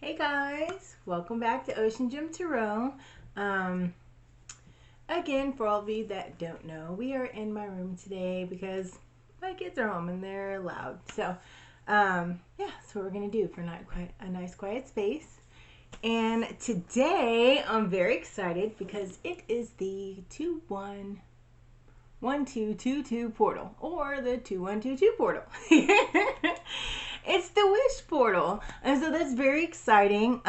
Hey guys, welcome back to OceanGemTarot. Again, for all of you that don't know, we are in my room today because my kids are home and they're loud. So, that's what we're gonna do for a nice quiet space. And today I'm very excited because it is the 211222 portal, or the 2122 portal. It's the wish portal, and so that's very exciting.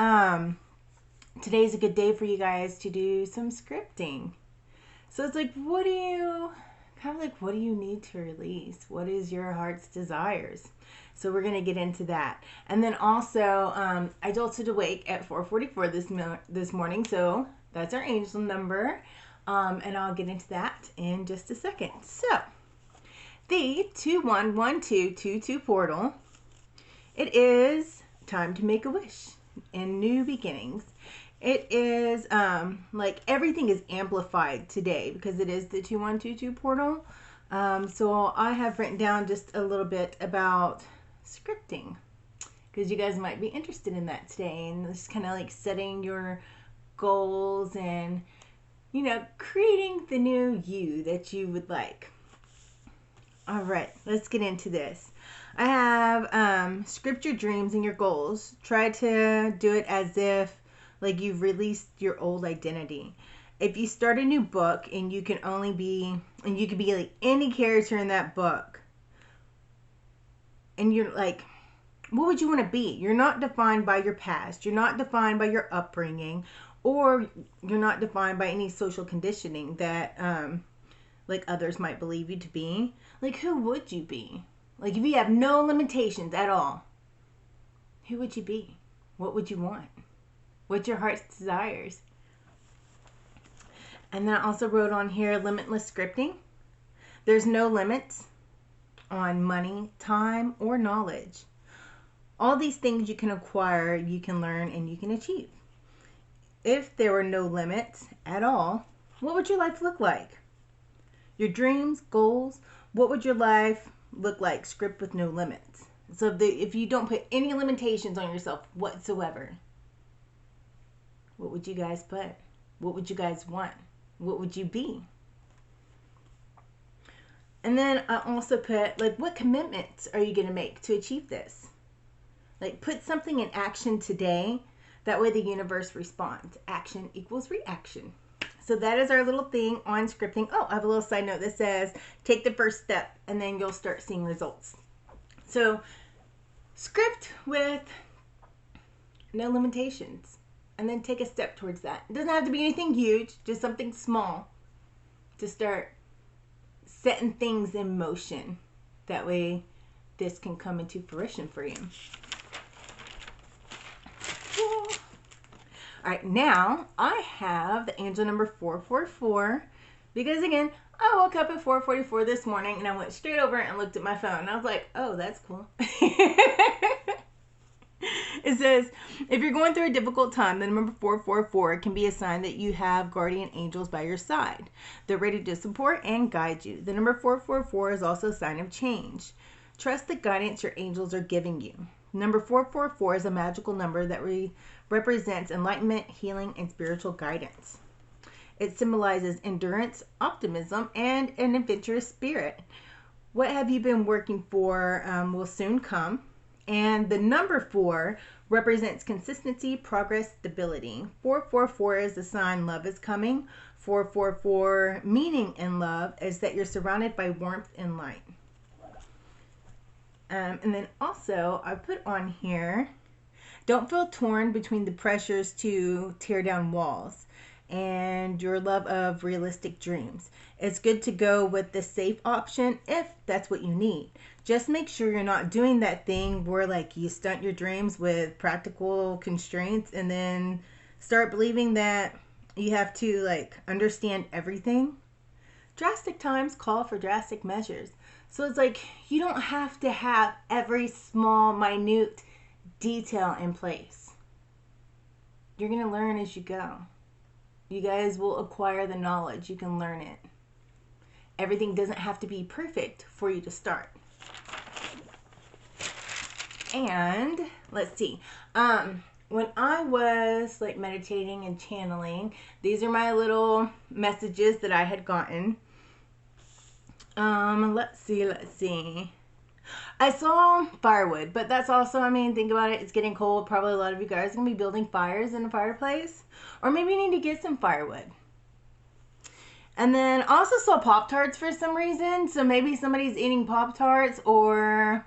Today's a good day for you guys to do some scripting. So it's like, what do you need to release? What is your heart's desires? So we're gonna get into that, and then also I jolted awake at 4:44 this morning, so that's our angel number, and I'll get into that in just a second. So the 211222 portal. It is time to make a wish and new beginnings. It is like everything is amplified today because it is the 2122 portal. So I have written down just a little bit about scripting because you guys might be interested in that today, and just kind of like setting your goals and, you know, creating the new you that you would like. All right, let's get into this. I have script your dreams and your goals. Try to do it as if like you've released your old identity. If you start a new book and you can be like any character in that book, and you're like, what would you want to be? You're not defined by your past. You're not defined by your upbringing, or you're not defined by any social conditioning that like others might believe you to be. Like, who would you be? Like, if you have no limitations at all, who would you be? What would you want? What's your heart's desires? And then I also wrote on here, limitless scripting. There's no limits on money, time, or knowledge. All these things you can acquire, you can learn, and you can achieve. If there were no limits at all, what would your life look like? Your dreams, goals, what would your life look like? Script with no limits. So if you don't put any limitations on yourself whatsoever, what would you guys put? What would you guys want? What would you be? And then I also put, like, what commitments are you going to make to achieve this? Like, put something in action today. That way the universe responds. Action equals reaction. So that is our little thing on scripting. Oh, I have a little side note that says, take the first step and then you'll start seeing results. So script with no limitations and then take a step towards that. It doesn't have to be anything huge, just something small to start setting things in motion. That way this can come into fruition for you. All right, now I have the angel number 444 because, again, I woke up at 4:44 this morning and I went straight over and looked at my phone and I was like, oh, that's cool. It says, if you're going through a difficult time, the number 444 can be a sign that you have guardian angels by your side. They're ready to support and guide you. The number 444 is also a sign of change. Trust the guidance your angels are giving you. Number 444 is a magical number that represents enlightenment, healing, and spiritual guidance. It symbolizes endurance, optimism, and an adventurous spirit. What have you been working for will soon come. And the number 4 represents consistency, progress, stability. 444 is the sign love is coming. 444 meaning in love is that you're surrounded by warmth and light. And then also I put on here, don't feel torn between the pressures to tear down walls and your love of realistic dreams. It's good to go with the safe option if that's what you need. Just make sure you're not doing that thing where like you stunt your dreams with practical constraints and then start believing that you have to like understand everything. Drastic times call for drastic measures. So it's like you don't have to have every small, minute detail in place. You're going to learn as you go. You guys will acquire the knowledge. You can learn it. Everything doesn't have to be perfect for you to start. And let's see. when I was like meditating and channeling, these are my little messages that I had gotten. Let's see. I saw firewood, but that's also, I mean, think about it. It's getting cold. Probably a lot of you guys are going to be building fires in a fireplace. Or maybe you need to get some firewood. And then I also saw Pop-Tarts for some reason. So maybe somebody's eating Pop-Tarts, or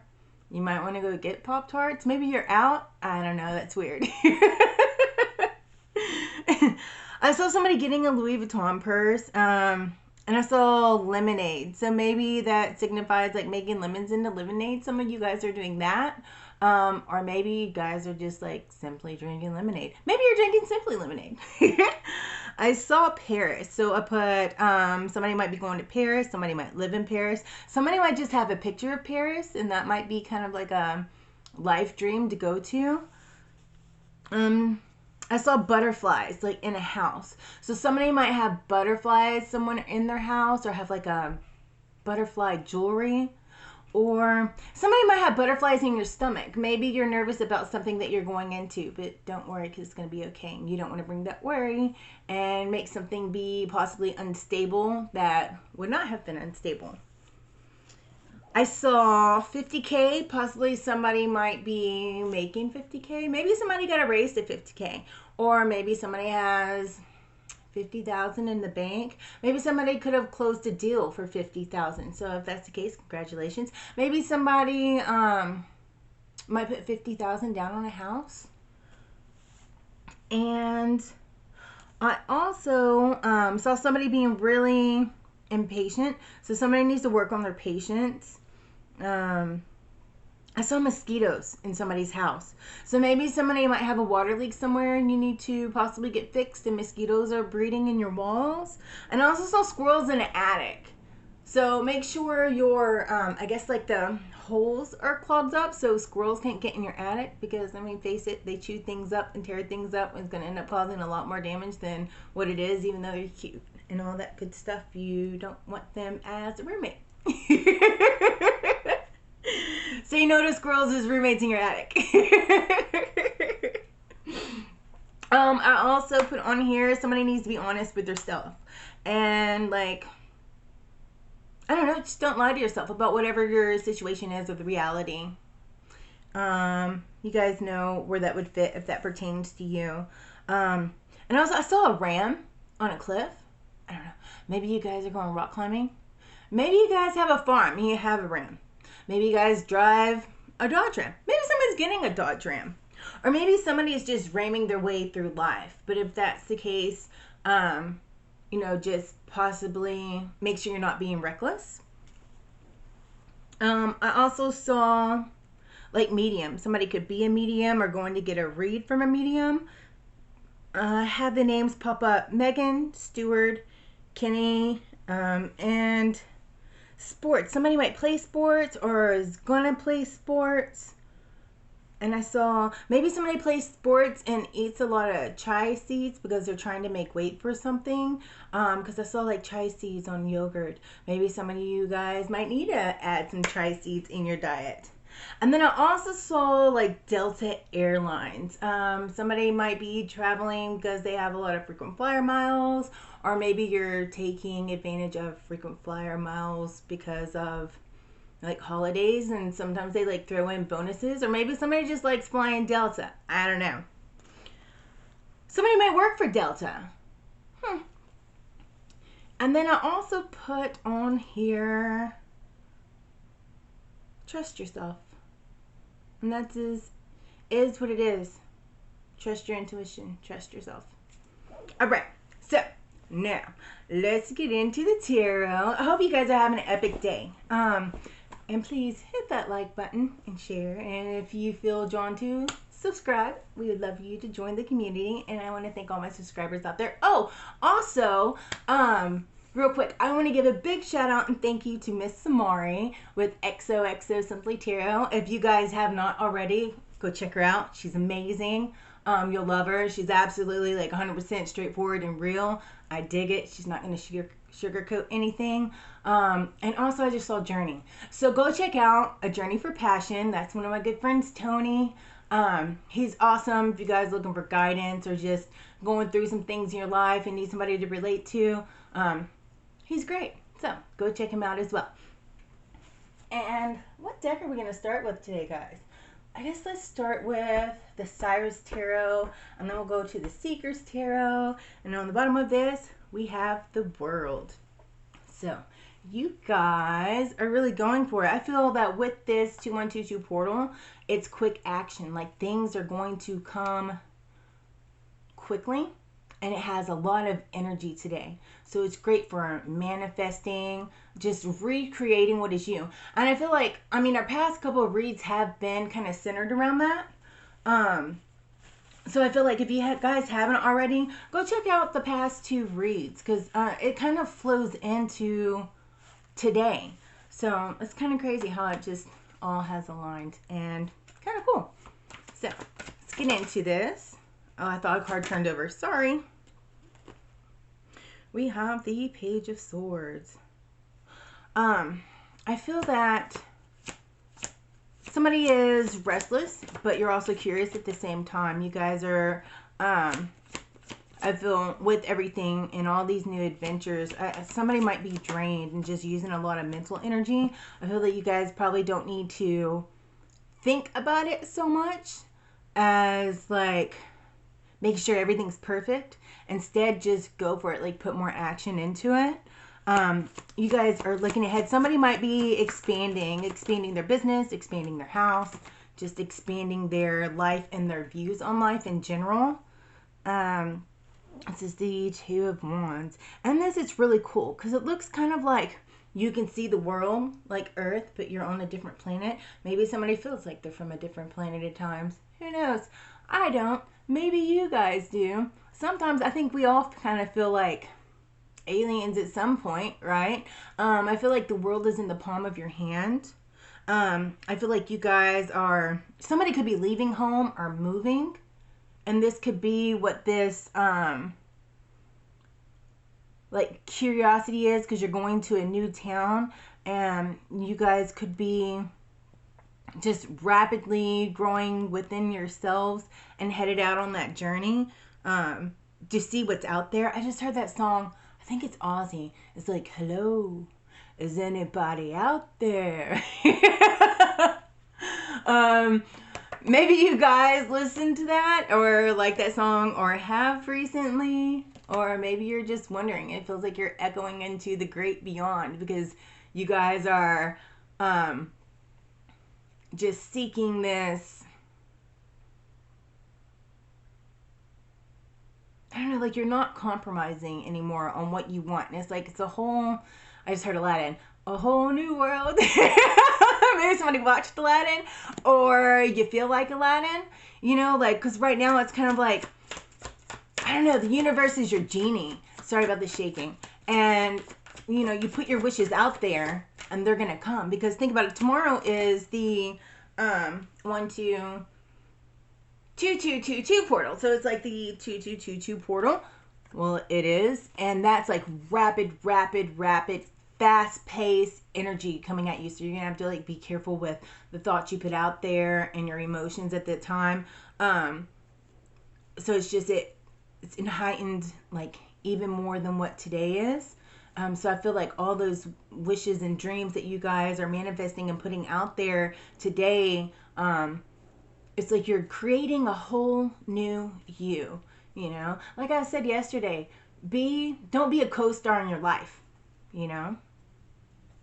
you might want to go get Pop-Tarts. Maybe you're out. I don't know. That's weird. I saw somebody getting a Louis Vuitton purse. And I saw lemonade. So maybe that signifies like making lemons into lemonade. Some of you guys are doing that. Or maybe you guys are just like simply drinking lemonade. Maybe you're drinking simply lemonade. I saw Paris. So I put, somebody might be going to Paris. Somebody might live in Paris. Somebody might just have a picture of Paris. And that might be kind of like a life dream to go to. I saw butterflies like in a house. So somebody might have butterflies someone in their house, or have like a butterfly jewelry, or somebody might have butterflies in your stomach. Maybe you're nervous about something that you're going into, but don't worry, because it's going to be okay. And you don't want to bring that worry and make something be possibly unstable that would not have been unstable. I saw 50K. Possibly somebody might be making 50K. Maybe somebody got a raise to 50K. Or maybe somebody has 50,000 in the bank. Maybe somebody could have closed a deal for 50,000. So if that's the case, congratulations. Maybe somebody might put 50,000 down on a house. And I also saw somebody being really impatient. So somebody needs to work on their patience. I saw mosquitoes in somebody's house. So maybe somebody might have a water leak somewhere and you need to possibly get fixed, and mosquitoes are breeding in your walls. And I also saw squirrels in an attic. So make sure your, I guess like the holes are clogged up so squirrels can't get in your attic, because I mean, face it, they chew things up and tear things up, and it's going to end up causing a lot more damage than what it is, even though they're cute and all that good stuff. You don't want them as a roommate. Say no to squirrels as roommates in your attic. I also put on here, somebody needs to be honest with themselves. And like, I don't know, just don't lie to yourself about whatever your situation is or the reality. You guys know where that would fit if that pertains to you. And also I saw a ram on a cliff. I don't know. Maybe you guys are going rock climbing. Maybe you guys have a farm and you have a ram. Maybe you guys drive a Dodge Ram. Maybe someone's getting a Dodge Ram. Or maybe somebody is just ramming their way through life. But if that's the case, you know, just possibly make sure you're not being reckless. I also saw like medium. Somebody could be a medium or going to get a read from a medium. Have the names pop up: Megan, Stewart, Kenny, and sports. Somebody might play sports or is gonna play sports. And I saw maybe somebody plays sports and eats a lot of chia seeds because they're trying to make weight for something. Because I saw like chia seeds on yogurt. Maybe some of you guys might need to add some chia seeds in your diet. And then I also saw like Delta Airlines. Somebody might be traveling because they have a lot of frequent flyer miles, or maybe you're taking advantage of frequent flyer miles because of like holidays, and sometimes they like throw in bonuses, or maybe somebody just likes flying Delta. I don't know. Somebody might work for Delta. And then I also put on here, trust yourself. And that is what it is. Trust your intuition. Trust yourself. All right. So now let's get into the tarot. I hope you guys are having an epic day. And please hit that like button and share. And if you feel drawn to, subscribe. We would love you to join the community. And I want to thank all my subscribers out there. Oh, also, real quick, I want to give a big shout out and thank you to Miss Samari with XOXO Simply Tarot. If you guys have not already, go check her out. She's amazing. You'll love her. She's absolutely like 100% straightforward and real. I dig it. She's not going to sugarcoat anything. And also I just saw Journey. So go check out A Journey for Passion. That's one of my good friends, Tony. He's awesome if you guys looking for guidance or just going through some things in your life and need somebody to relate to. He's great. So go check him out as well. And what deck are we going to start with today, guys? I guess let's start with the Cyrus Tarot, and then we'll go to the Seeker's Tarot. And on the bottom of this, we have the World. So you guys are really going for it. I feel that with this 2122 portal, it's quick action. Like things are going to come quickly, and it has a lot of energy today. So it's great for manifesting, just recreating what is you. And I feel like, I mean, our past couple of reads have been kind of centered around that. So I feel like if you guys haven't already, go check out the past 2 reads, because it kind of flows into today. So it's kind of crazy how it just all has aligned, and kind of cool. So let's get into this. Oh, I thought a card turned over. Sorry. We have the Page of Swords. I feel that somebody is restless, but you're also curious at the same time. You guys are, I feel, with everything in all these new adventures, somebody might be drained and just using a lot of mental energy. I feel that you guys probably don't need to think about it so much as, like, making sure everything's perfect. Instead, just go for it. Like, put more action into it. You guys are looking ahead. Somebody might be expanding their business, expanding their house, just expanding their life and their views on life in general. This is the 2 of Wands. And this is really cool because it looks kind of like you can see the world like Earth, but you're on a different planet. Maybe somebody feels like they're from a different planet at times. Who knows? I don't. Maybe you guys do. Sometimes I think we all kind of feel like aliens at some point, right? I feel like the world is in the palm of your hand. I feel like you guys are, somebody could be leaving home or moving, and this could be what this like curiosity is, because you're going to a new town, and you guys could be just rapidly growing within yourselves and headed out on that journey to see what's out there. I just heard that song. I think it's Ozzy. It's like, hello, is anybody out there? Maybe you guys listen to that or like that song or have recently, or maybe you're just wondering. It feels like you're echoing into the great beyond because you guys are just seeking this, I don't know, like you're not compromising anymore on what you want. And it's like, it's a whole, I just heard Aladdin, a whole new world. Maybe somebody watched Aladdin, or you feel like Aladdin, you know, like, because right now it's kind of like, I don't know, the universe is your genie. Sorry about the shaking. And, you know, you put your wishes out there and they're going to come. Because think about it, tomorrow is the 2222 portal. So it's like the 2222 portal. Well, it is. And that's like rapid, fast-paced energy coming at you. So you're going to have to like be careful with the thoughts you put out there and your emotions at that time. So it's just, it's heightened like even more than what today is. So I feel like all those wishes and dreams that you guys are manifesting and putting out there today, it's like you're creating a whole new you, you know? Like I said yesterday, don't be a co-star in your life, you know?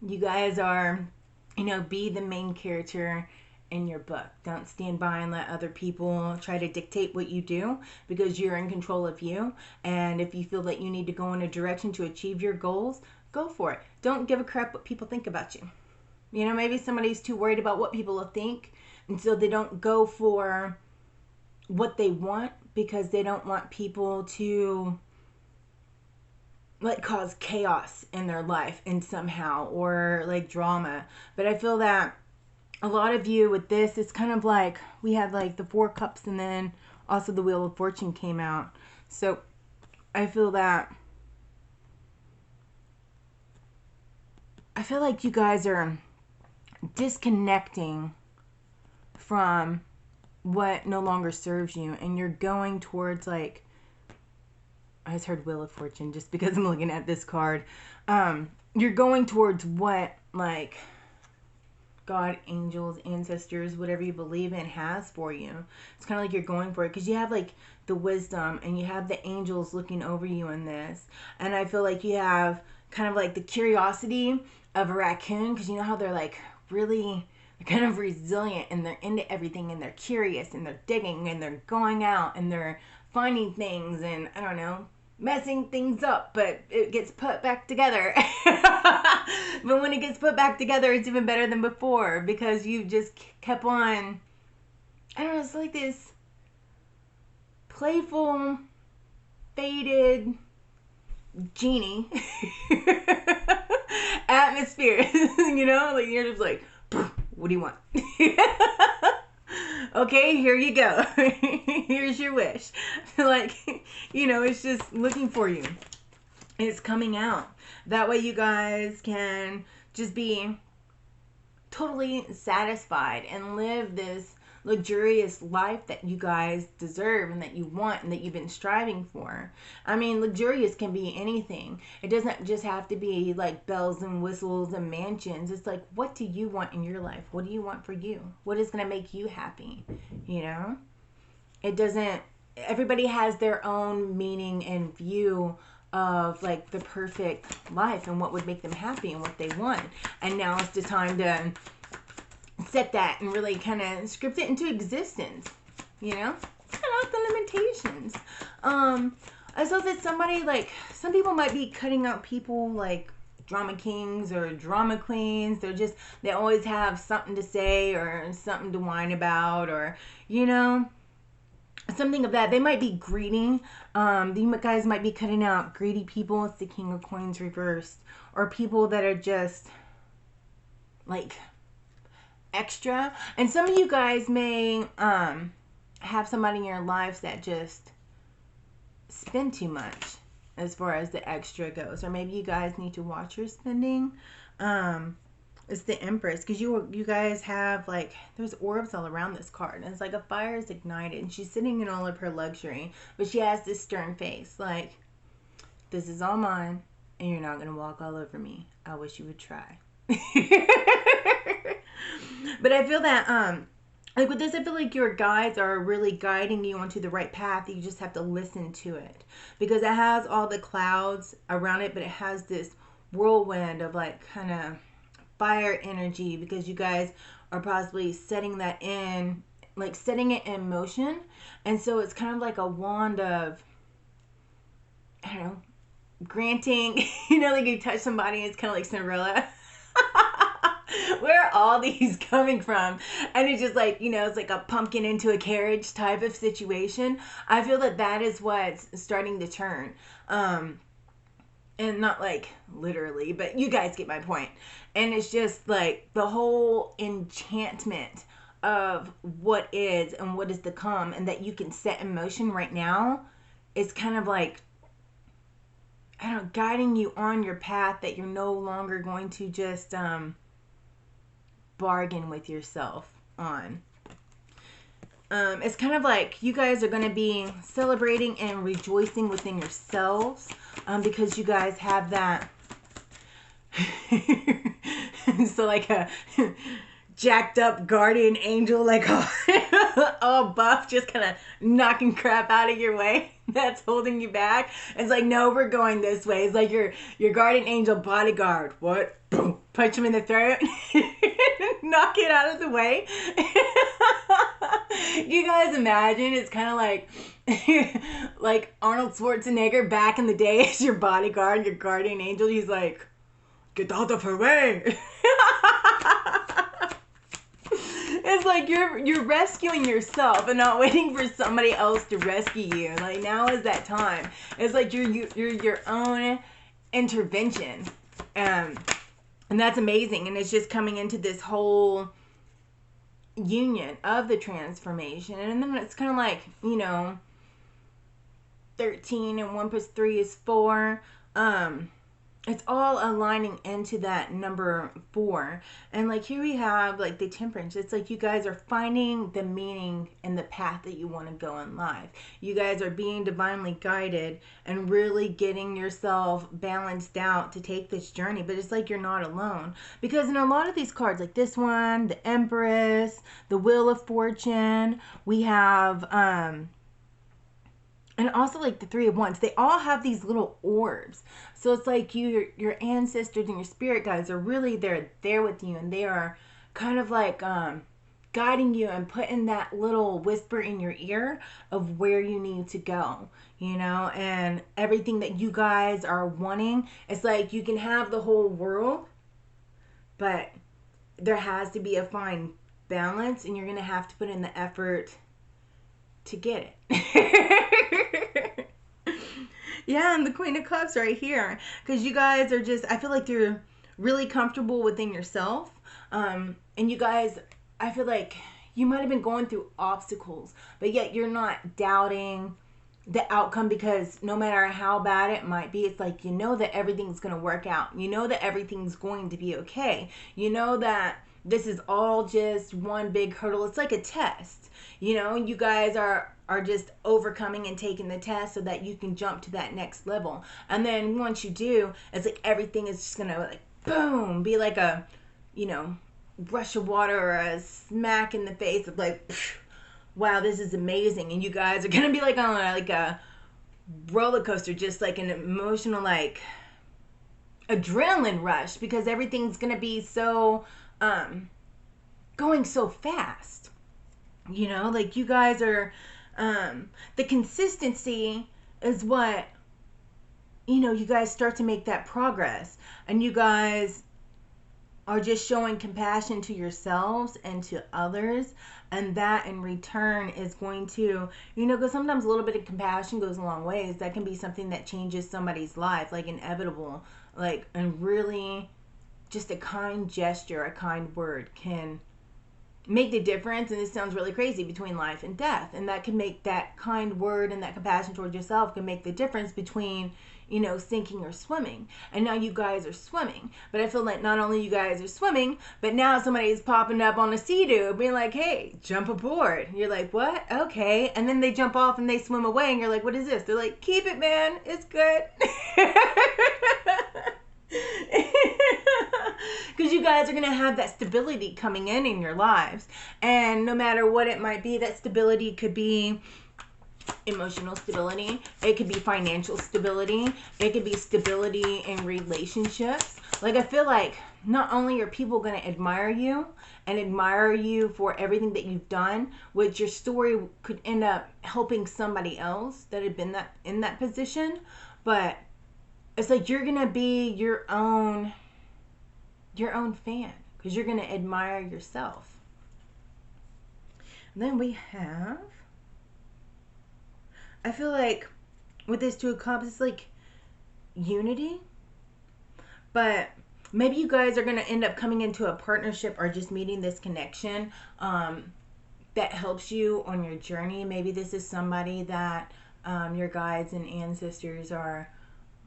You guys are, you know, be the main character in your book. Don't stand by and let other people try to dictate what you do, because you're in control of you. And if you feel that you need to go in a direction to achieve your goals, go for it. Don't give a crap what people think about you. You know, maybe somebody's too worried about what people will think, and so they don't go for what they want because they don't want people to like cause chaos in their life and somehow, or like drama. But I feel that a lot of you with this, it's kind of like we had like the 4 cups and then also the Wheel of Fortune came out. So I feel like you guys are disconnecting from what no longer serves you, and you're going towards, like, I just heard Wheel of Fortune just because I'm looking at this card. You're going towards what, like, God, angels, ancestors, whatever you believe in has for you. It's kind of like you're going for it because you have, like, the wisdom and you have the angels looking over you in this. And I feel like you have kind of like the curiosity of a raccoon, because you know how they're, like, really kind of resilient and they're into everything and they're curious and they're digging and they're going out and they're finding things and, I don't know, messing things up, but it gets put back together. But when it gets put back together, it's even better than before because you just kept on, I don't know, it's like this playful, faded genie atmosphere. You know, like, you're just like, what do you want? Okay, here you go. Here's your wish. Like, you know, it's just looking for you. It's coming out. That way you guys can just be totally satisfied and live this luxurious life that you guys deserve and that you want and that you've been striving for. I mean, luxurious can be anything. It doesn't just have to be like bells and whistles and mansions. It's like, what do you want in your life? What do you want for you? What is going to make you happy? You know? It doesn't, everybody has their own meaning and view of, like, the perfect life and what would make them happy and what they want. And now it's the time to set that and really kind of script it into existence, you know? Cut out the limitations. I saw that somebody, like, some people might be cutting out people like drama kings or drama queens. They always have something to say or something to whine about, or, you know, something of that. They might be greedy. You guys might be cutting out greedy people. It's the King of Coins reversed. Or people that are just, like, extra. And some of you guys may have somebody in your lives that just spend too much as far as the extra goes. Or maybe you guys need to watch your spending. It's the Empress, because you guys have, like, there's orbs all around this card, and it's like a fire is ignited, and she's sitting in all of her luxury, but she has this stern face, like, this is all mine, and you're not gonna walk all over me. I wish you would try. But I feel that, like, with this, I feel like your guides are really guiding you onto the right path. You just have to listen to it, because it has all the clouds around it, but it has this whirlwind of, like, kind of fire energy, because you guys are possibly setting that in, like, setting it in motion. And so it's kind of like a wand of, I don't know, granting, you know, like you touch somebody and it's kind of like Cinderella. Where are all these coming from? And it's just like, you know, it's like a pumpkin into a carriage type of situation. I feel that that is what's starting to turn. And not like literally, but you guys get my point. And it's just like the whole enchantment of what is and what is to come, and that you can set in motion right now is kind of like, I don't know, guiding you on your path, that you're no longer going to just bargain with yourself on. It's kind of like you guys are going to be celebrating and rejoicing within yourselves, because you guys have that. So like a jacked up guardian angel, like all buff, just kind of knocking crap out of your way that's holding you back. It's like, no, we're going this way. It's like your guardian angel bodyguard. What? Boom. Punch him in the throat. Knock it out of the way. You guys imagine it's kind of like like Arnold Schwarzenegger back in the day as your bodyguard, your guardian angel. He's like, get out of her way. It's like you're rescuing yourself and not waiting for somebody else to rescue you. Like, now is that time. It's like you're your own intervention. And that's amazing. And it's just coming into this whole union of the transformation. And then it's kind of like, you know, 13 and 1 plus 3 is 4. it's all aligning into that number 4. And like here we have like the Temperance. It's like you guys are finding the meaning and the path that you want to go in life. You guys are being divinely guided and really getting yourself balanced out to take this journey. But it's like you're not alone, because in a lot of these cards, like this one, the Empress, the Wheel of Fortune, we have and also like the Three of Wands, they all have these little orbs. So it's like your ancestors and your spirit guides are really there with you, and they are kind of like guiding you and putting that little whisper in your ear of where you need to go, you know, and everything that you guys are wanting. It's like you can have the whole world, but there has to be a fine balance, and you're going to have to put in the effort to get it. Yeah, and the Queen of Cups right here, because you guys are just, I feel like you're really comfortable within yourself, and you guys, I feel like you might have been going through obstacles, but yet you're not doubting the outcome, because no matter how bad it might be, it's like you know that everything's going to work out. You know that everything's going to be okay. You know that this is all just one big hurdle. It's like a test. You know, you guys are just overcoming and taking the test so that you can jump to that next level. And then once you do, it's like everything is just going to like boom, be like a, you know, rush of water or a smack in the face of like, wow, this is amazing. And you guys are going to be like on like a roller coaster, just like an emotional like adrenaline rush, because everything's going to be so going so fast. You know, like you guys are the consistency is what, you know, you guys start to make that progress, and you guys are just showing compassion to yourselves and to others, and that in return is going to, you know, because sometimes a little bit of compassion goes a long ways. That can be something that changes somebody's life, like inevitable, like, and really just a kind gesture, a kind word can make the difference. And this sounds really crazy, between life and death, and that can make, that kind word and that compassion towards yourself can make the difference between, you know, sinking or swimming. And now you guys are swimming, but I feel like not only you guys are swimming, but now somebody's popping up on a sea-doo being like, hey, jump aboard. You're like, what? Okay. And then they jump off and they swim away, and you're like, what is this? They're like, keep it, man, it's good. Because you guys are going to have that stability coming in your lives, and no matter what it might be, that stability could be emotional stability, it could be financial stability, it could be stability in relationships. Like, I feel like not only are people going to admire you and admire you for everything that you've done, which your story could end up helping somebody else that had been in that position, but it's like you're going to be your own fan, because you're going to admire yourself. And then we have, I feel like with this Two of Cups, it's like unity, but maybe you guys are going to end up coming into a partnership or just meeting this connection that helps you on your journey. Maybe this is somebody that your guides and ancestors are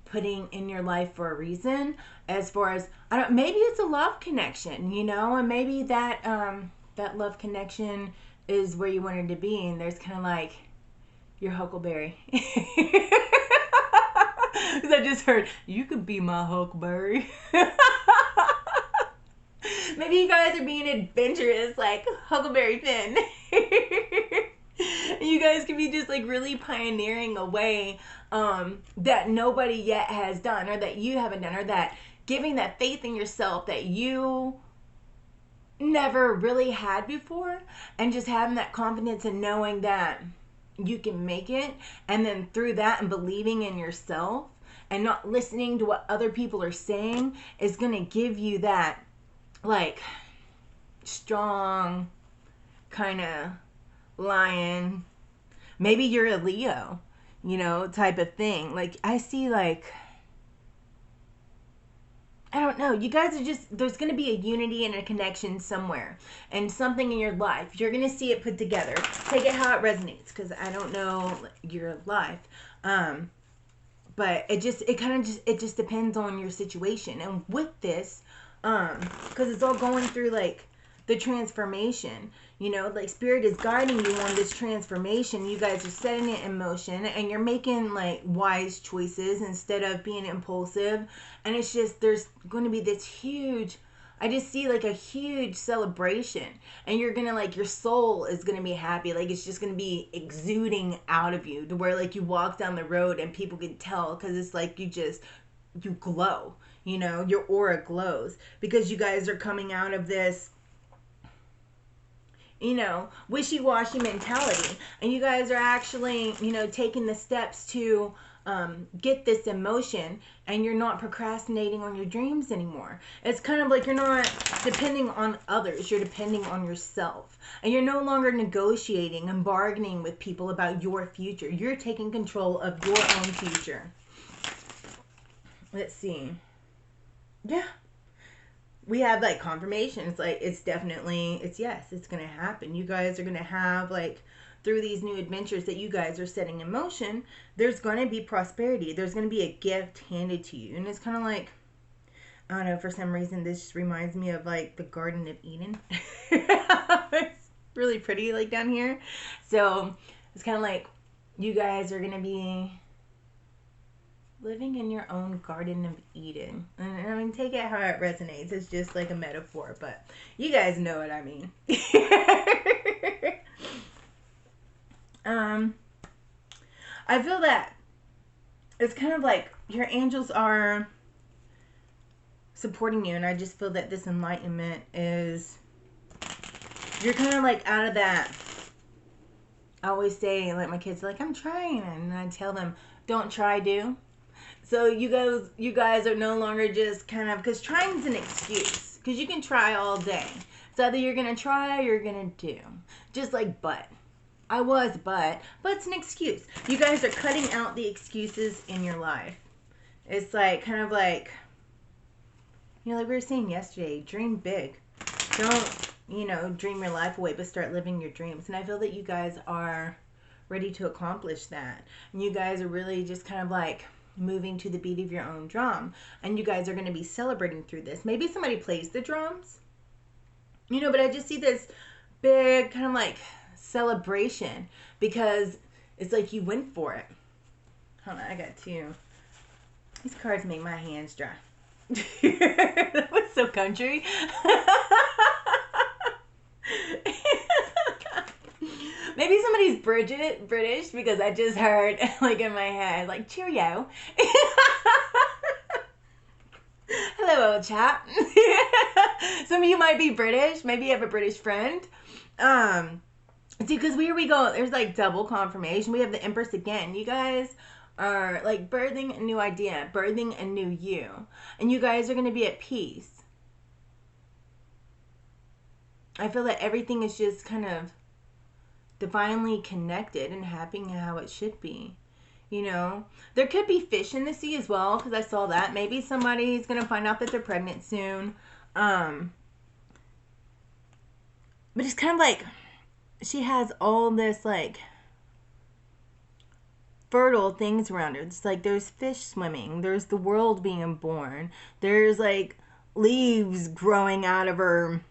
putting in your life for a reason, as far as, maybe it's a love connection, you know, and maybe that that love connection is where you wanted to be, and there's kind of like your huckleberry. Because I just heard, you could be my huckleberry. Maybe you guys are being adventurous, like Huckleberry Finn. You guys can be just like really pioneering a way that nobody yet has done, or that you haven't done, or that giving that faith in yourself that you never really had before, and just having that confidence and knowing that you can make it, and then through that and believing in yourself and not listening to what other people are saying is going to give you that like strong kind of lion, maybe you're a Leo, you know, type of thing. Like I see, like, I don't know, you guys are just, there's going to be a unity and a connection somewhere, and something in your life, you're going to see it put together. Take it how it resonates, because I don't know your life. But it just depends on your situation. And with this, because it's all going through like the transformation, you know, like spirit is guiding you on this transformation. You guys are setting it in motion and you're making like wise choices instead of being impulsive. And it's just, there's going to be this huge, I just see like a huge celebration, and you're gonna like, your soul is gonna be happy. Like it's just gonna be exuding out of you to where like you walk down the road and people can tell, because it's like you glow, you know, your aura glows because you guys are coming out of this, you know, wishy-washy mentality, and you guys are actually, you know, taking the steps to get this emotion, and you're not procrastinating on your dreams anymore. It's kind of like you're not depending on others, you're depending on yourself, and you're no longer negotiating and bargaining with people about your future. You're taking control of your own future. Let's see. Yeah, we have like confirmation. It's like, it's definitely, it's yes, it's gonna happen. You guys are gonna have like, through these new adventures that you guys are setting in motion, there's going to be prosperity. There's going to be a gift handed to you. And it's kind of like, I don't know, for some reason, this just reminds me of like the Garden of Eden. It's really pretty like down here. So it's kind of like you guys are going to be living in your own Garden of Eden. And I mean, take it how it resonates. It's just like a metaphor, but you guys know what I mean. I feel that it's kind of like your angels are supporting you, and I just feel that this enlightenment is, you're kind of like out of that. I always say, like my kids are like, I'm trying, and I tell them, don't try, do. So you guys are no longer just kind of, because trying's an excuse, because you can try all day. It's either you're gonna try or you're gonna do. Just like but it's an excuse. You guys are cutting out the excuses in your life. It's like, kind of like, you know, like we were saying yesterday, dream big. Don't, you know, dream your life away, but start living your dreams. And I feel that you guys are ready to accomplish that. And you guys are really just kind of like moving to the beat of your own drum. And you guys are going to be celebrating through this. Maybe somebody plays the drums, you know, but I just see this big kind of like celebration, because it's like you went for it. Hold on, I got two. These cards make my hands dry. That was so country. Maybe somebody's British, because I just heard like in my head like cheerio. Hello, old chap. Some of you might be British. Maybe you have a British friend. See, because here we go. There's like double confirmation. We have the Empress again. You guys are like birthing a new idea, birthing a new you. And you guys are going to be at peace. I feel that everything is just kind of divinely connected and happening how it should be. You know, there could be fish in the sea as well, because I saw that. Maybe somebody's going to find out that they're pregnant soon. But it's kind of like, she has all this like fertile things around her. It's like there's fish swimming, there's the world being born, there's like leaves growing out of her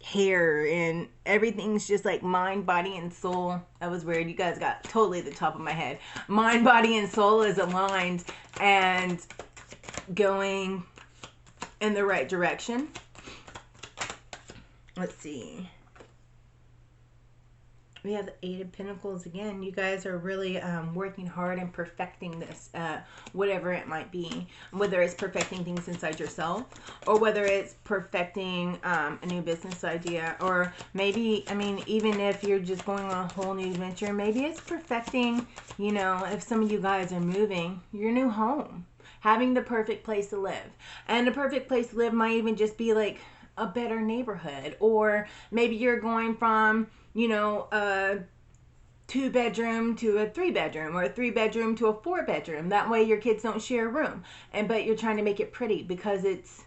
hair, and everything's just like mind, body, and soul. That was weird. You guys got totally the top of my head. Mind, body, and soul is aligned and going in the right direction. Let's see. We have the Eight of Pentacles again. You guys are really working hard and perfecting this, whatever it might be. Whether it's perfecting things inside yourself, or whether it's perfecting a new business idea, or maybe, I mean, even if you're just going on a whole new adventure, maybe it's perfecting, you know, if some of you guys are moving, your new home. Having the perfect place to live. And the perfect place to live might even just be like a better neighborhood. Or maybe you're going from, you know, a 2-bedroom to a 3-bedroom, or a 3-bedroom to a 4-bedroom. That way your kids don't share a room. But you're trying to make it pretty because it's,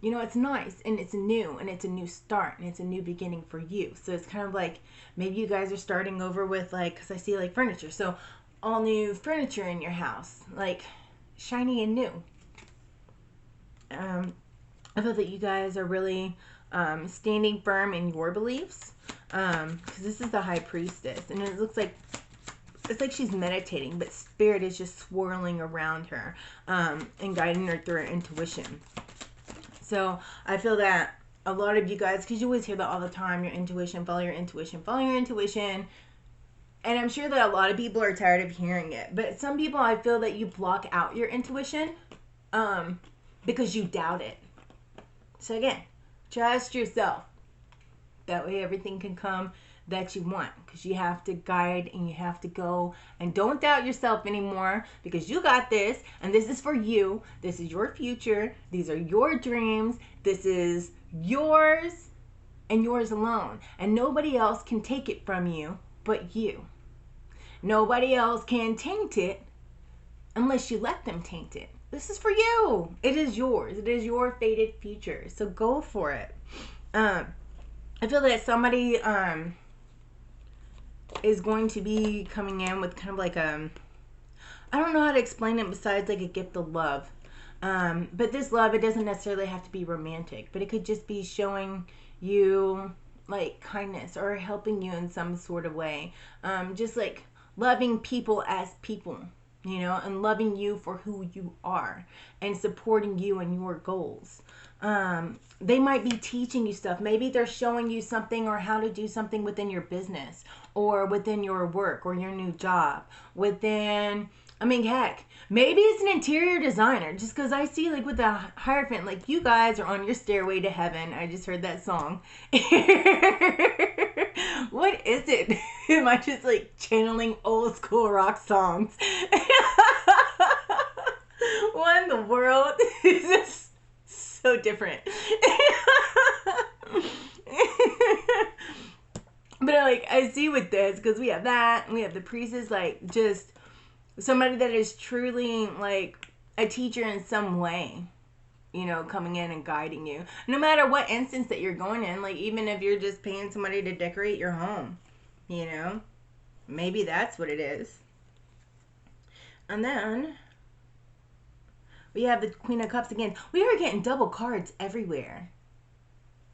you know, it's nice and it's new and it's a new start and it's a new beginning for you. So it's kind of like, maybe you guys are starting over with like, because I see like furniture. So all new furniture in your house, like shiny and new. I feel that you guys are really standing firm in your beliefs, because this is the High Priestess, and it looks like it's like she's meditating, but spirit is just swirling around her and guiding her through her intuition. So I feel that a lot of you guys, because you always hear that all the time, your intuition, follow your intuition, follow your intuition. And I'm sure that a lot of people are tired of hearing it. But some people, I feel that you block out your intuition because you doubt it. So again, trust yourself. That way everything can come that you want, because you have to guide and you have to go, and don't doubt yourself anymore, because you got this, and this is for you. This is your future. These are your dreams. This is yours and yours alone, and nobody else can take it from you but you. Nobody else can taint it unless you let them taint it. This is for you. It is yours. It is your fated future, so go for it. I feel that somebody is going to be coming in with kind of like I don't know how to explain it besides like a gift of love. But this love, it doesn't necessarily have to be romantic, but it could just be showing you like kindness or helping you in some sort of way. Just like loving people as people, you know, and loving you for who you are and supporting you and your goals. They might be teaching you stuff. Maybe they're showing you something or how to do something within your business or within your work or your new job. Within, I mean, heck, maybe it's an interior designer, just because I see like with the Hierophant, like you guys are on your stairway to heaven. I just heard that song. What is it? Am I just like channeling old school rock songs? What in the world? Is this so different? But like I see with this, because we have that, and we have the priestess, like just somebody that is truly like a teacher in some way, you know, coming in and guiding you, no matter what instance that you're going in. Like even if you're just paying somebody to decorate your home, you know, maybe that's what it is. And then we have the Queen of Cups again. We are getting double cards everywhere.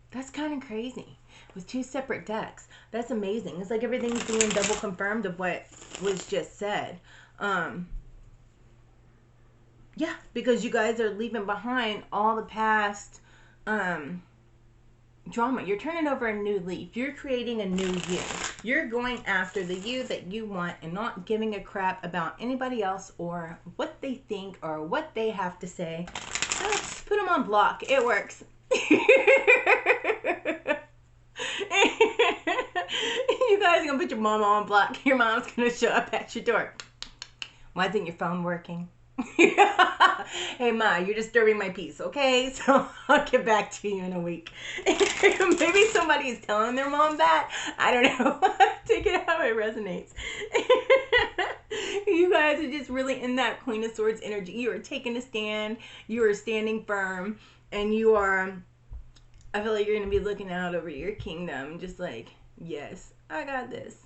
That's kind of crazy. With two separate decks. That's amazing. It's like everything's being double confirmed of what was just said. Yeah, because you guys are leaving behind all the past drama. You're turning over a new leaf. You're creating a new you. You're going after the you that you want and not giving a crap about anybody else or what they think or what they have to say. Just put them on block. It works. You guys are gonna put your mama on block. Your mom's gonna show up at your door. Why isn't your phone working? Hey Ma, you're disturbing my peace, okay? So I'll get back to you in a week. Maybe somebody's telling their mom that. I don't know. Take it how it resonates. You guys are just really in that Queen of Swords energy. You are taking a stand. You are standing firm. And you are, I feel like you're going to be looking out over your kingdom. Just like, yes, I got this.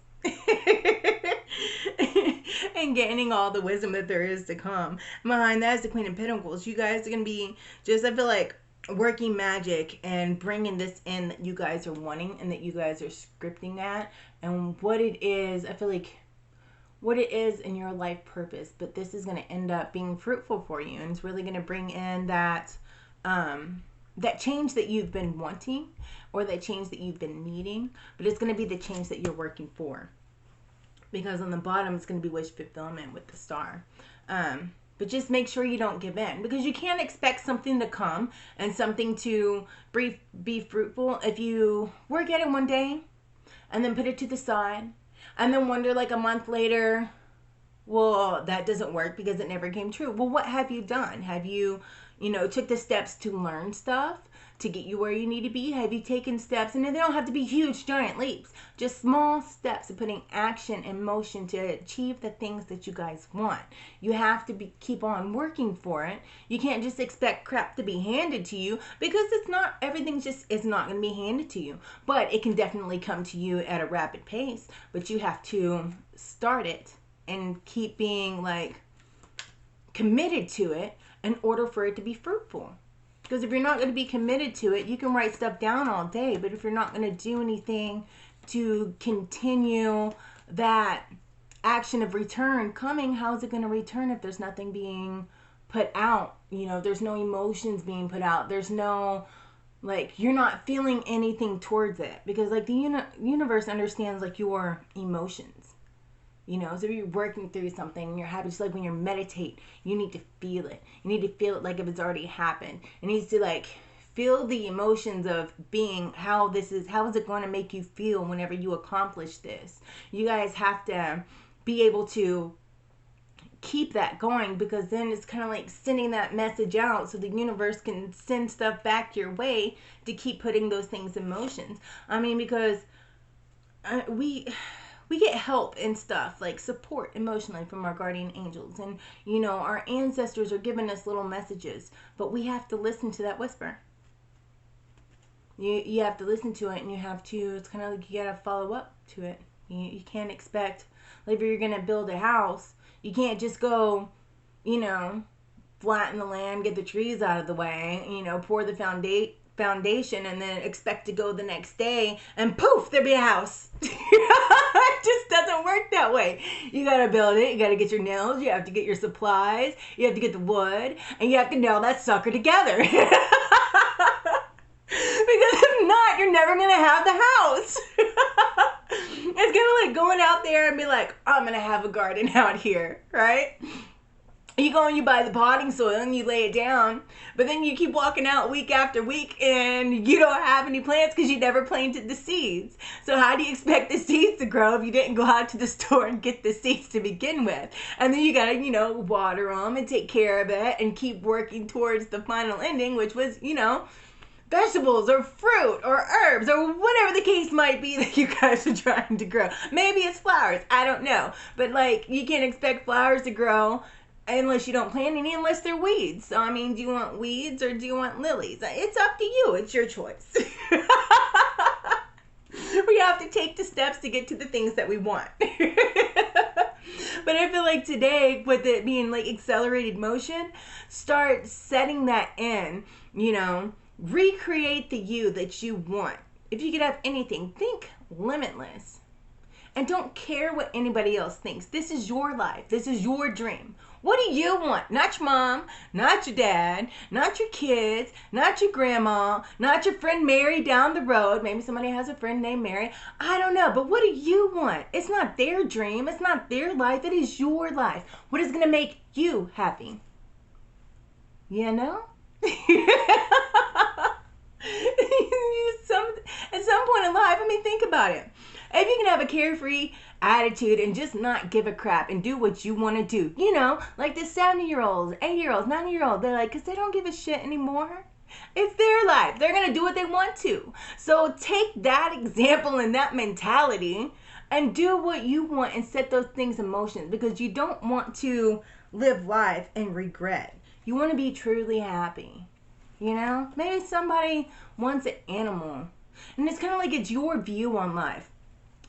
And gaining all the wisdom that there is to come. Behind that is the Queen of Pentacles. You guys are going to be just, I feel like, working magic and bringing this in that you guys are wanting and that you guys are scripting at. And what it is, I feel like, what it is in your life purpose. But this is going to end up being fruitful for you. And it's really going to bring in that change that you've been wanting or that change that you've been needing. But it's going to be the change that you're working for. Because on the bottom, it's going to be wish fulfillment with the star. But just make sure you don't give in. Because you can't expect something to come and something to be fruitful if you work at it one day and then put it to the side. And then wonder like a month later, well, that doesn't work because it never came true. Well, what have you done? Have you, took the steps to learn stuff to get you where you need to be? Have you taken steps? And they don't have to be huge, giant leaps. Just small steps of putting action and motion to achieve the things that you guys want. You have to keep on working for it. You can't just expect crap to be handed to you because it's not going to be handed to you. But it can definitely come to you at a rapid pace. But you have to start it and keep being like committed to it in order for it to be fruitful. Because if you're not going to be committed to it, you can write stuff down all day, but if you're not going to do anything to continue that action of return coming, how's it going to return if there's nothing being put out? You know, there's no emotions being put out. There's no, like, you're not feeling anything towards it. Because, like, the universe understands, like, your emotions. You know, so if you're working through something, you're happy, just like when you meditate, you need to feel it. You need to feel it like if it's already happened. It needs to, like, feel the emotions of being, how is it going to make you feel whenever you accomplish this? You guys have to be able to keep that going, because then it's kind of like sending that message out so the universe can send stuff back your way to keep putting those things in motions. I mean, because we get help and stuff, like support emotionally from our guardian angels. And, you know, our ancestors are giving us little messages, but we have to listen to that whisper. You have to listen to it, and you have to, it's kind of like you got to follow up to it. You can't expect, like if you're going to build a house, you can't just go, you know, flatten the land, get the trees out of the way, you know, pour the foundation, and then expect to go the next day and poof, there be a house. It just doesn't work that way. You gotta build it, you gotta get your nails, you have to get your supplies, you have to get the wood, and you have to nail that sucker together. Because if not, you're never gonna have the house. It's gonna like going out there and be like, I'm gonna have a garden out here, right? You go and you buy the potting soil and you lay it down, but then you keep walking out week after week and you don't have any plants because you never planted the seeds. So how do you expect the seeds to grow if you didn't go out to the store and get the seeds to begin with? And then you gotta, you know, water them and take care of it and keep working towards the final ending, which was, you know, vegetables or fruit or herbs or whatever the case might be that you guys are trying to grow. Maybe it's flowers, I don't know. But like, you can't expect flowers to grow unless you don't plant any, unless they're weeds. So, I mean, do you want weeds or do you want lilies? It's up to you. It's your choice. We have to take the steps to get to the things that we want. But I feel like today, with it being like accelerated motion, start setting that in, you know, recreate the you that you want. If you could have anything, think limitless. And don't care what anybody else thinks. This is your life. This is your dream. What do you want? Not your mom, not your dad, not your kids, not your grandma, not your friend Mary down the road. Maybe somebody has a friend named Mary. I don't know. But what do you want? It's not their dream. It's not their life. It is your life. What is going to make you happy? You know? At some point in life, I mean, think about it. If you can have a carefree attitude and just not give a crap and do what you want to do, you know, like the 70-year-olds, 80-year-olds, 90-year-olds, they're like, because they don't give a shit anymore. It's their life. They're going to do what they want to. So take that example and that mentality and do what you want and set those things in motion, because you don't want to live life and regret. You want to be truly happy. You know, maybe somebody wants an animal, and it's kind of like it's your view on life.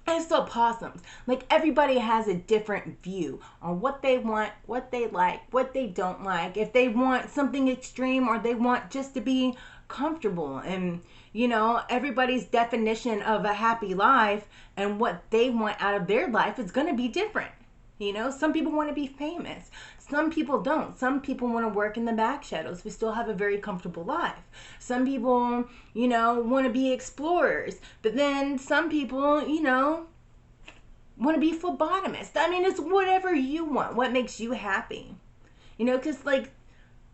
And it's still possums. Like, everybody has a different view on what they want, what they like, what they don't like. If they want something extreme or they want just to be comfortable. And, you know, everybody's definition of a happy life and what they want out of their life is going to be different. You know, some people want to be famous. Some people don't. Some people want to work in the back shadows. We still have a very comfortable life. Some people, you know, want to be explorers. But then some people, you know, want to be phlebotomists. I mean, it's whatever you want. What makes you happy? You know, because, like,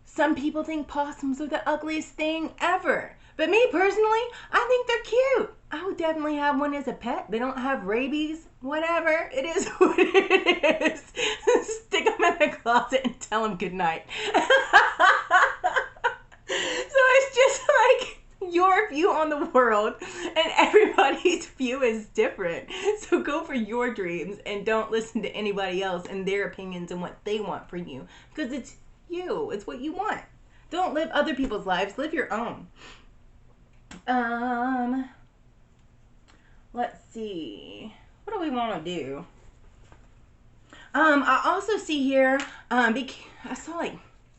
some people think possums are the ugliest thing ever. But me, personally, I think they're cute. I would definitely have one as a pet. They don't have rabies. Whatever. It is what it is. Stick them in the closet and tell them goodnight. So it's just like your view on the world, and everybody's view is different. So go for your dreams and don't listen to anybody else and their opinions and what they want for you. Because it's you. It's what you want. Don't live other people's lives. Live your own. Let's see. What do we want to do? I also see here, I saw like,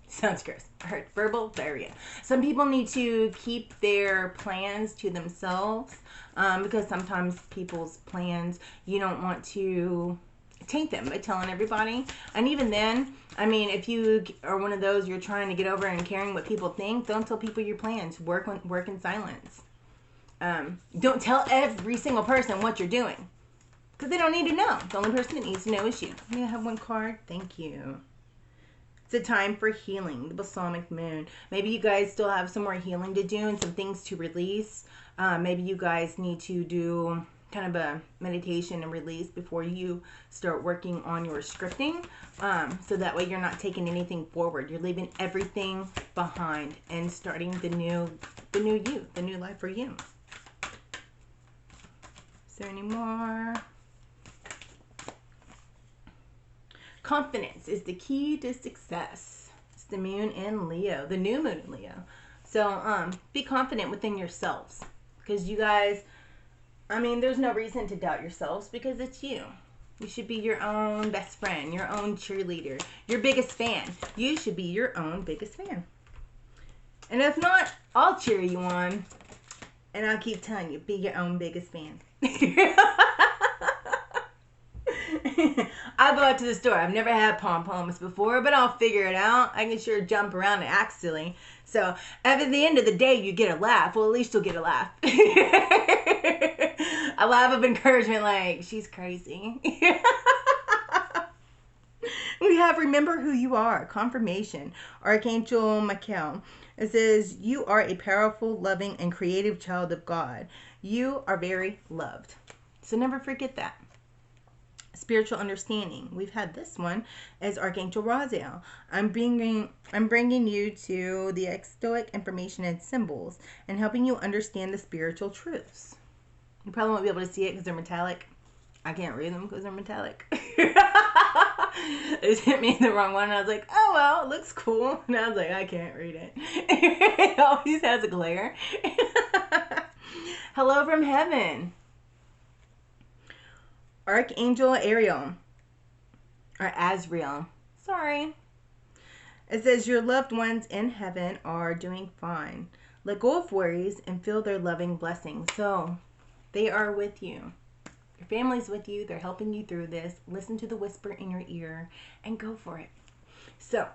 sounds gross. I heard verbal diarrhea. Some people need to keep their plans to themselves, because sometimes people's plans, you don't want to taint them by telling everybody. And even then, I mean, if you are one of those, you're trying to get over and caring what people think, don't tell people your plans. Work in silence. Don't tell every single person what you're doing, because they don't need to know. The only person that needs to know is you. May I have one card? Thank you. It's a time for healing, the balsamic moon. Maybe you guys still have some more healing to do and some things to release. Maybe you guys need to do kind of a meditation and release before you start working on your scripting. So that way you're not taking anything forward. You're leaving everything behind and starting the new you, the new life for you. Is there any more? Confidence is the key to success. It's the moon in Leo, the new moon in Leo. So be confident within yourselves, because you guys, I mean, there's no reason to doubt yourselves because it's you. You should be your own best friend, your own cheerleader, your biggest fan. You should be your own biggest fan. And if not, I'll cheer you on. And I'll keep telling you, be your own biggest fan. I'll go out to the store. I've never had pom-poms before, but I'll figure it out. I can sure jump around and act silly. So, at the end of the day, you get a laugh. Well, at least you'll get a laugh. A laugh of encouragement like, she's crazy. We have remember who you are. Confirmation. Archangel Michael. It says, you are a powerful, loving, and creative child of God. You are very loved. So never forget that. Spiritual understanding. We've had this one as Archangel Raziel. I'm bringing you to the stoic information and symbols and helping you understand the spiritual truths. You probably won't be able to see it because they're metallic. I can't read them because they're metallic. They sent me the wrong one and I was like, oh well, it looks cool. And I was like, I can't read it. It always has a glare. Hello from heaven. Archangel Ariel, or Azrael. Sorry. It says your loved ones in heaven are doing fine. Let go of worries and feel their loving blessings. So they are with you. Your family's with you. They're helping you through this. Listen to the whisper in your ear and go for it. So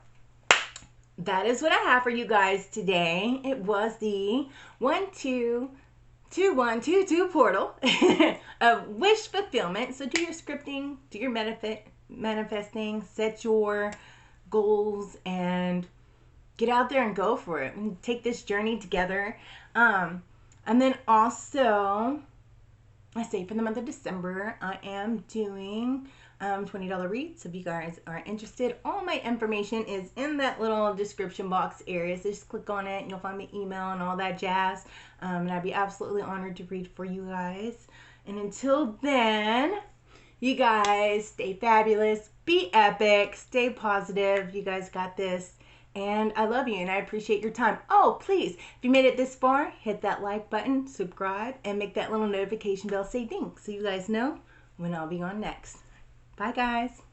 that is what I have for you guys today. It was the 1-2-2-1-2-2 portal of wish fulfillment. So do your scripting, do your manifesting, set your goals, and get out there and go for it. And take this journey together. And then also, I say for the month of December, I am doing $20 reads. So if you guys are interested, all my information is in that little description box area. So just click on it and you'll find my email and all that jazz. And I'd be absolutely honored to read for you guys. And until then, you guys stay fabulous, be epic, stay positive. You guys got this. And I love you and I appreciate your time. Oh, please, if you made it this far, hit that like button, subscribe, and make that little notification bell say ding so you guys know when I'll be on next. Bye, guys.